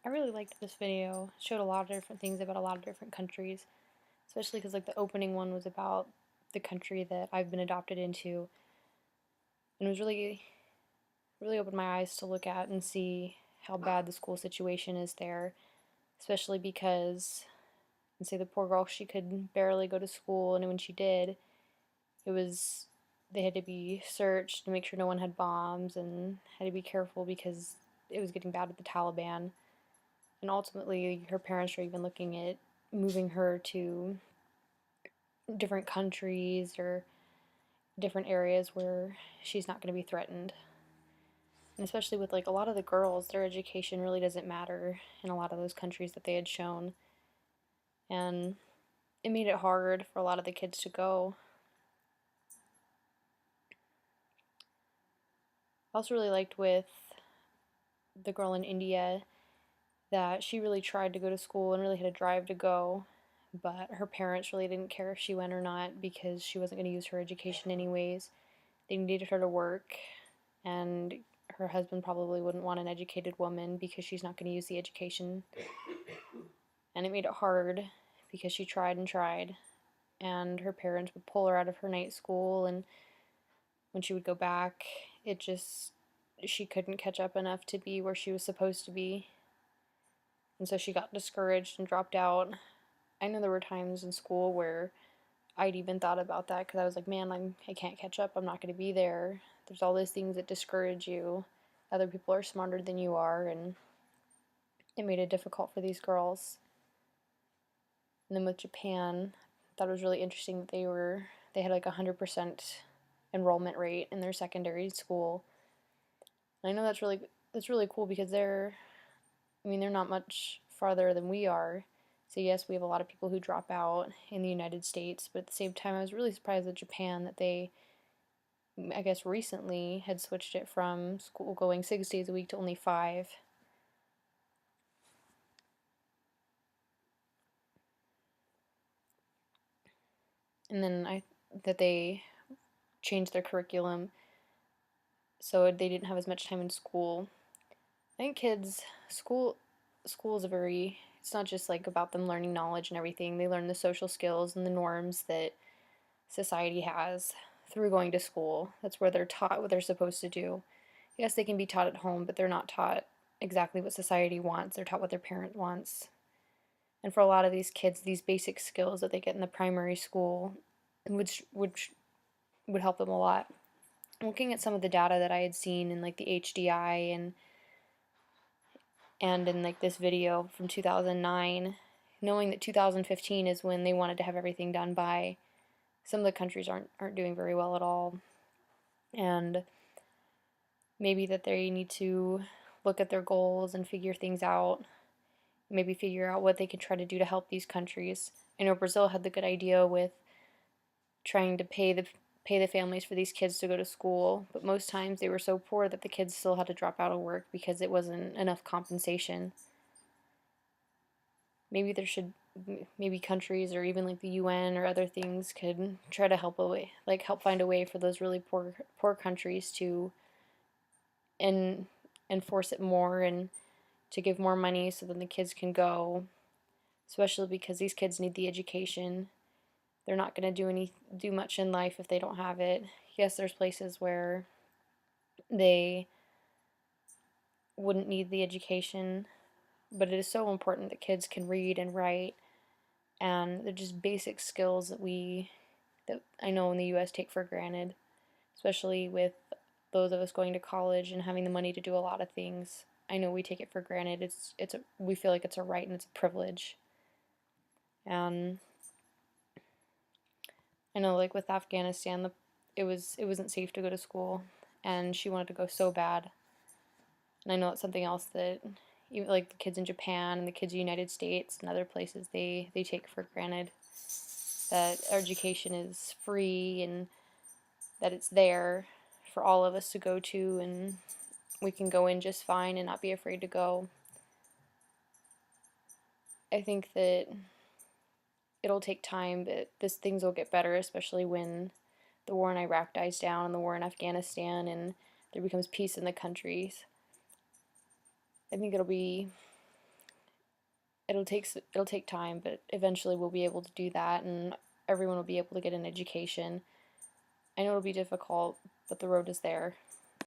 I really liked this video. It showed a lot of different things about a lot of different countries, especially because like the opening one was about the country that I've been adopted into, and it was really opened my eyes to look at and see how bad the school situation is there, especially because, and say the poor girl, she could barely go to school, and when she did, it was they had to be searched to make sure no one had bombs and had to be careful because it was getting bad with the Taliban. And ultimately, her parents were even looking at moving her to different countries or different areas where she's not going to be threatened. And especially with like a lot of the girls, their education really doesn't matter in a lot of those countries that they had shown. And it made it hard for a lot of the kids to go. I also really liked with the girl in India that she really tried to go to school and really had a drive to go, but her parents really didn't care if she went or not because she wasn't going to use her education anyways. They needed her to work, and her husband probably wouldn't want an educated woman because she's not going to use the education. And it made it hard because she tried and tried, and her parents would pull her out of her night school, and when she would go back, it just she couldn't catch up enough to be where she was supposed to be. And so she got discouraged and dropped out. I know there were times in school where I'd even thought about that because I was like, man, I can't catch up. I'm not going to be there. There's all these things that discourage you. Other people are smarter than you are, and it made it difficult for these girls. And then with Japan, I thought it was really interesting that they had like 100% enrollment rate in their secondary school. And I know that's really cool because they're not much farther than we are. So yes, we have a lot of people who drop out in the United States, but at the same time, I was really surprised at Japan that they, I guess, recently had switched it from school going 6 days a week to only 5. And then that they changed their curriculum so they didn't have as much time in school. I think school is a very, it's not just like about them learning knowledge and everything. They learn the social skills and the norms that society has through going to school. That's where they're taught what they're supposed to do. Yes, they can be taught at home, but they're not taught exactly what society wants. They're taught what their parent wants. And for a lot of these kids, these basic skills that they get in the primary school, which would help them a lot. Looking at some of the data that I had seen in like the HDI and in like this video from 2009, knowing that 2015 is when they wanted to have everything done by, some of the countries aren't doing very well at all. And maybe that they need to look at their goals and figure things out, maybe figure out what they can try to do to help these countries. I know Brazil had the good idea with trying to pay the families for these kids to go to school, but most times they were so poor that the kids still had to drop out of work because it wasn't enough compensation. Maybe there should maybe countries or even like the UN or other things could try to help find a way for those really poor countries to and enforce it more and to give more money so then the kids can go, especially because these kids need the education. They're not going to do much in life if they don't have it. Yes, there's places where they wouldn't need the education, but it is so important that kids can read and write, and they're just basic skills that I know in the US take for granted, especially with those of us going to college and having the money to do a lot of things. I know we take it for granted. We feel like it's a right and it's a privilege. And I know like with Afghanistan, it wasn't safe to go to school, and she wanted to go so bad. And I know it's something else that even like the kids in Japan and the kids in the United States and other places they take for granted, that education is free and that it's there for all of us to go to, and we can go in just fine and not be afraid to go. I think that it'll take time, but things will get better, especially when the war in Iraq dies down and the war in Afghanistan and there becomes peace in the countries. I think it'll take time, but eventually we'll be able to do that, and everyone will be able to get an education. I know it'll be difficult, but the road is there.